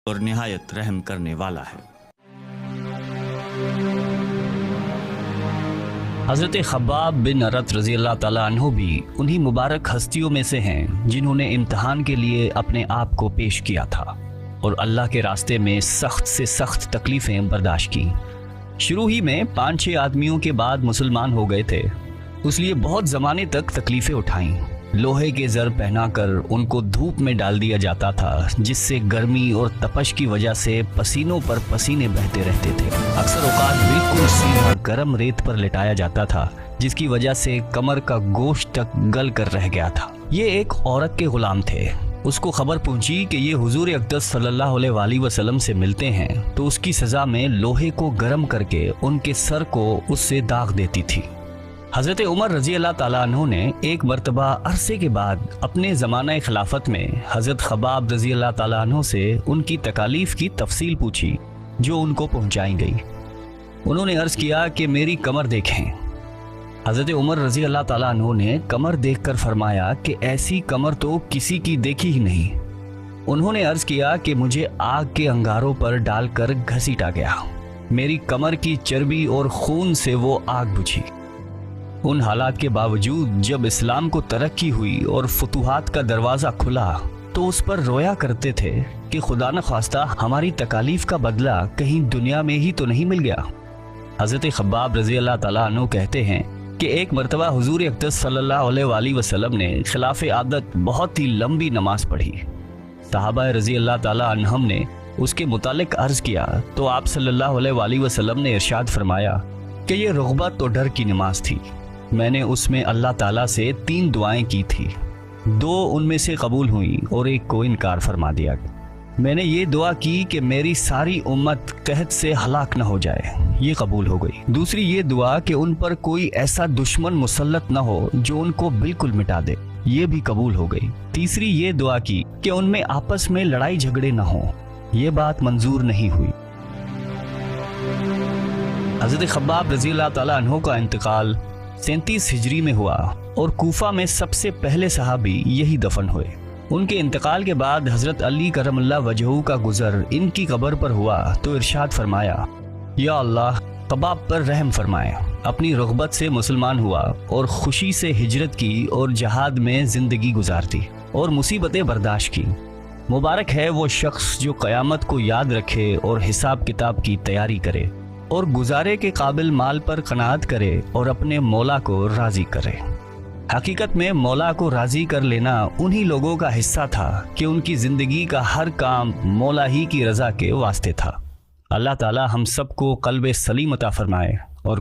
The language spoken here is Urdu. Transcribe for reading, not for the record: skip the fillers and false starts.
اور نہایت رحم کرنے والا ہے۔ حضرت خباب بن ارت رضی اللہ تعالیٰ عنہ بھی انہی مبارک ہستیوں میں سے ہیں جنہوں نے امتحان کے لیے اپنے آپ کو پیش کیا تھا اور اللہ کے راستے میں سخت سے سخت تکلیفیں برداشت کی۔ شروع ہی میں 5-6 آدمیوں کے بعد مسلمان ہو گئے تھے، اس لیے بہت زمانے تک تکلیفیں اٹھائیں۔ لوہے کے زر پہنا کر ان کو دھوپ میں ڈال دیا جاتا تھا، جس سے گرمی اور تپش کی وجہ سے پسینوں پر پسینے بہتے رہتے تھے۔ اکثر اوقات بالکل سیدھا گرم ریت پر لٹایا جاتا تھا، جس کی وجہ سے کمر کا گوشت تک گل کر رہ گیا تھا۔ یہ ایک عورت کے غلام تھے۔ اس کو خبر پہنچی کہ یہ حضور اقدس صلی اللہ علیہ وآلہ وسلم سے ملتے ہیں، تو اس کی سزا میں لوہے کو گرم کر کے ان کے سر کو اس سے داغ دیتی تھی۔ حضرت عمر رضی اللہ تعالیٰ عنہ نے ایک مرتبہ عرصے کے بعد اپنے زمانہ خلافت میں حضرت خباب رضی اللہ تعالیٰ عنہ سے ان کی تکالیف کی تفصیل پوچھی، جو ان کو پہنچائی گئی۔ انہوں نے عرض کیا کہ میری کمر دیکھیں۔ حضرت عمر رضی اللہ تعالیٰ عنہ نے کمر دیکھ کر فرمایا کہ ایسی کمر تو کسی کی دیکھی ہی نہیں۔ انہوں نے عرض کیا کہ مجھے آگ کے انگاروں پر ڈال کر گھسیٹا گیا، میری کمر کی چربی اور خون سے وہ آگ بجھی۔ ان حالات کے باوجود جب اسلام کو ترقی ہوئی اور فتوحات کا دروازہ کھلا تو اس پر رویا کرتے تھے کہ خدا نخواستہ ہماری تکالیف کا بدلہ کہیں دنیا میں ہی تو نہیں مل گیا۔ حضرت خباب رضی اللہ تعالیٰ عنہ کہتے ہیں کہ ایک مرتبہ حضور اقدس صلی اللہ علیہ وآلہ وسلم نے خلاف عادت بہت ہی لمبی نماز پڑھی۔ صحابہ رضی اللہ تعالیٰ عنہم نے اس کے متعلق عرض کیا تو آپ صلی اللہ علیہ وآلہ وسلم نے ارشاد فرمایا کہ یہ رغبت و ڈر کی نماز تھی۔ میں نے اس میں اللہ تعالیٰ سے 3 دعائیں کی تھی، 2 ان میں سے قبول ہوئیں اور ایک کو انکار فرما دیا۔ میں نے یہ دعا کی کہ میری ساری امت قحط سے ہلاک نہ ہو جائے، یہ قبول ہو گئی۔ دوسری یہ دعا کہ ان پر کوئی ایسا دشمن مسلط نہ ہو جو ان کو بالکل مٹا دے، یہ بھی قبول ہو گئی۔ تیسری یہ دعا کی کہ ان میں آپس میں لڑائی جھگڑے نہ ہوں، یہ بات منظور نہیں ہوئی۔ حضرت خباب رضی اللہ تعالیٰ عنہ کا انتقال 37 ہجری میں ہوا اور کوفہ میں سب سے پہلے صحابی یہی دفن ہوئے۔ ان کے انتقال کے بعد حضرت علی کرم اللہ وجہہ کا گزر ان کی قبر پر ہوا تو ارشاد فرمایا، یا اللہ خباب پر رحم فرمائے۔ اپنی رغبت سے مسلمان ہوا اور خوشی سے ہجرت کی اور جہاد میں زندگی گزارتی اور مصیبتیں برداشت کی۔ مبارک ہے وہ شخص جو قیامت کو یاد رکھے اور حساب کتاب کی تیاری کرے اور گزارے کے قابل مال پر قناعت کرے اور اپنے مولا کو راضی کرے۔ حقیقت میں مولا کو راضی کر لینا انہی لوگوں کا حصہ تھا کہ ان کی زندگی کا ہر کام مولا ہی کی رضا کے واسطے تھا۔ اللہ تعالی ہم سب کو قلب سلیم عطا فرمائے اور